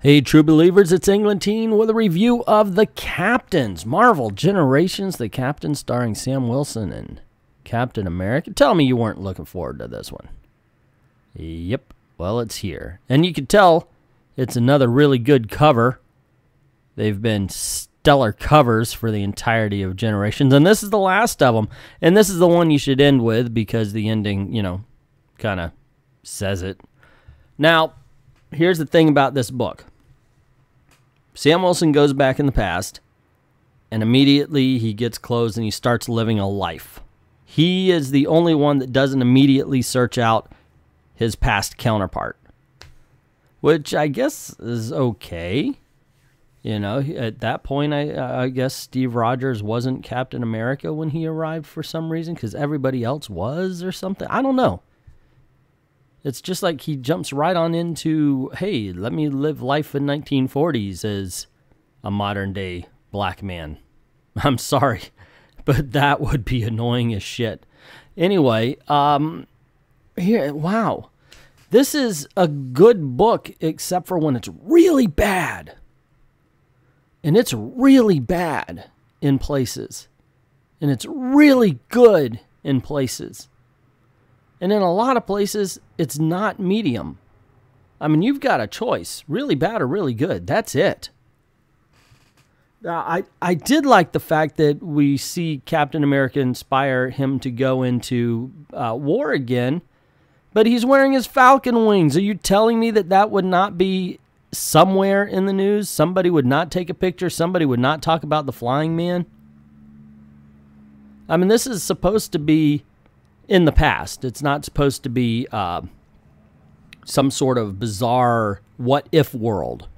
Hey, true believers, it's Englentine with a review of The Captains, Marvel Generations, The Captains, starring Sam Wilson and Captain America. Tell me you weren't looking forward to this one. Yep, well, it's here. And you can tell it's another really good cover. They've been stellar covers for the entirety of Generations, and this is the last of them. And this is the one you should end with because the ending, kind of says it. Now, here's the thing about this book. Sam Wilson goes back in the past, and immediately he gets clothes and he starts living a life. He is the only one that doesn't immediately search out his past counterpart, which I guess is okay. At that point, I guess Steve Rogers wasn't Captain America when he arrived for some reason, because everybody else was or something. I don't know. It's just like he jumps right on into, hey, let me live life in 1940s as a modern-day black man. I'm sorry, but that would be annoying as shit. Anyway, wow. This is a good book except for when it's really bad. And it's really bad in places. And it's really good in places. And in a lot of places, it's not medium. I mean, you've got a choice. Really bad or really good. That's it. I did like the fact that we see Captain America inspire him to go into war again, but he's wearing his Falcon wings. Are you telling me that that would not be somewhere in the news? Somebody would not take a picture? Somebody would not talk about the flying man? I mean, this is supposed to be in the past. It's not supposed to be some sort of bizarre what-if world.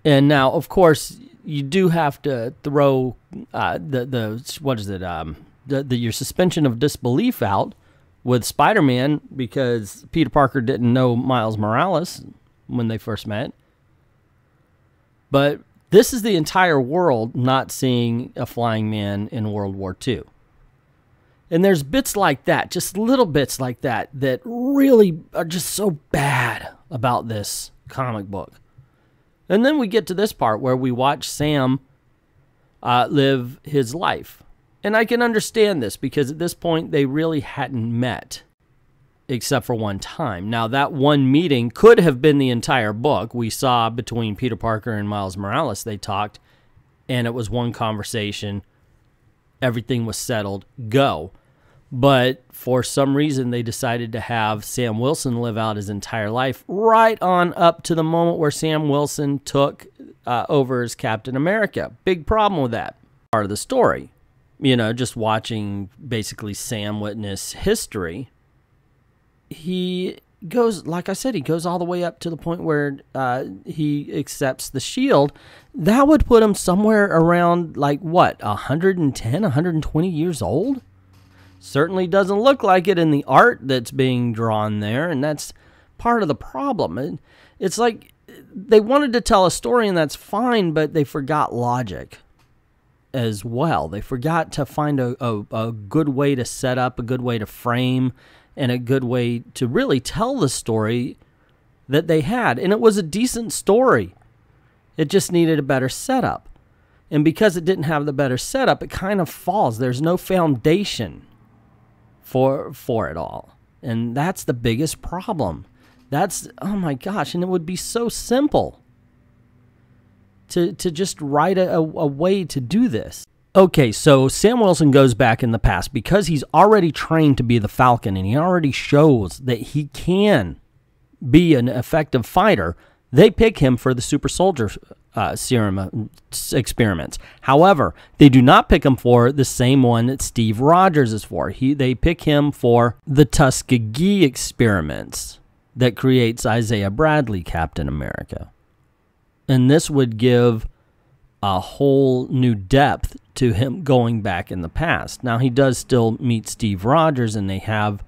And now, of course, you do have to throw your suspension of disbelief out with Spider-Man, because Peter Parker didn't know Miles Morales when they first met. But this is the entire world not seeing a flying man in World War II. And there's bits like that, just little bits like that, that really are just so bad about this comic book. And then we get to this part where we watch Sam live his life. And I can understand this because at this point they really hadn't met except for one time. Now, that one meeting could have been the entire book. We saw between Peter Parker and Miles Morales, they talked, and it was one conversation. Everything was settled. Go. But for some reason, they decided to have Sam Wilson live out his entire life right on up to the moment where Sam Wilson took over as Captain America. Big problem with that part of the story. Just watching basically Sam witness history. He goes, like I said, he goes all the way up to the point where he accepts the shield. That would put him somewhere around, 110, 120 years old? Certainly doesn't look like it in the art that's being drawn there, and that's part of the problem. It's like they wanted to tell a story, and that's fine, but they forgot logic as well. They forgot to find a good way to set up, a good way to frame, and a good way to really tell the story that they had. And it was a decent story. It just needed a better setup. And because it didn't have the better setup, it kind of falls. There's no foundation for it all. And that's the biggest problem. That's, oh my gosh, and it would be so simple to just write a way to do this. Okay, so Sam Wilson goes back in the past because he's already trained to be the Falcon, and he already shows that he can be an effective fighter. They pick him for the super soldier serum experiments. However, they do not pick him for the same one that Steve Rogers is for. They pick him for the Tuskegee experiments that creates Isaiah Bradley Captain America. And this would give a whole new depth to him going back in the past. Now, he does still meet Steve Rogers, and they have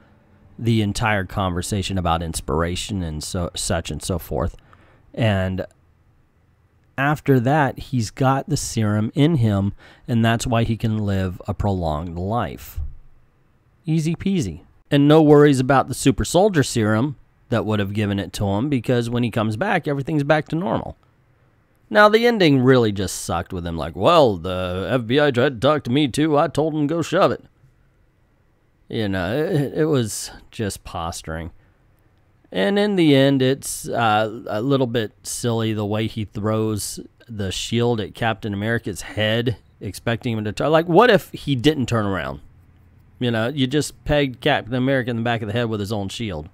the entire conversation about inspiration and such and so forth. And after that, he's got the serum in him, and that's why he can live a prolonged life. Easy peasy. And no worries about the super soldier serum that would have given it to him, because when he comes back, everything's back to normal. Now, the ending really just sucked with him. Like, well, the FBI tried to talk to me too. I told him to go shove it. You know, it was just posturing. And in the end, it's a little bit silly the way he throws the shield at Captain America's head, expecting him to turn. Like, what if he didn't turn around? You know, you just pegged Captain America in the back of the head with his own shield.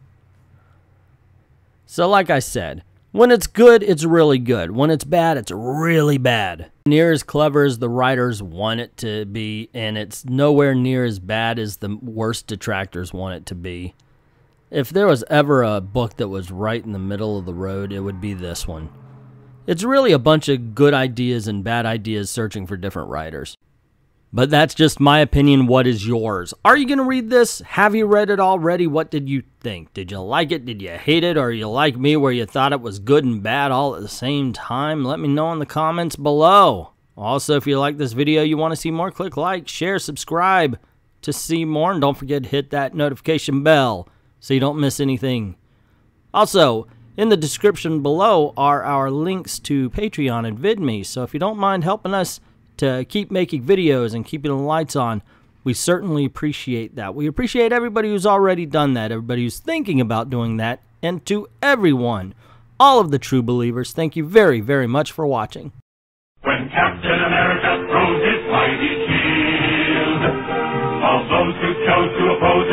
So like I said, when it's good, it's really good. When it's bad, it's really bad. Near as clever as the writers want it to be, and it's nowhere near as bad as the worst detractors want it to be. If there was ever a book that was right in the middle of the road, it would be this one. It's really a bunch of good ideas and bad ideas searching for different writers. But that's just my opinion. What is yours? Are you going to read this? Have you read it already? What did you think? Did you like it? Did you hate it? Or are you like me where you thought it was good and bad all at the same time? Let me know in the comments below. Also, if you like this video, you want to see more, click like, share, subscribe to see more. And don't forget to hit that notification bell so you don't miss anything. Also, in the description below are our links to Patreon and VidMe. So if you don't mind helping us to keep making videos and keeping the lights on, we certainly appreciate that. We appreciate everybody who's already done that, everybody who's thinking about doing that, and to everyone, all of the true believers, thank you very, very much for watching. When Captain America throws his mighty shield, all those who chose to oppose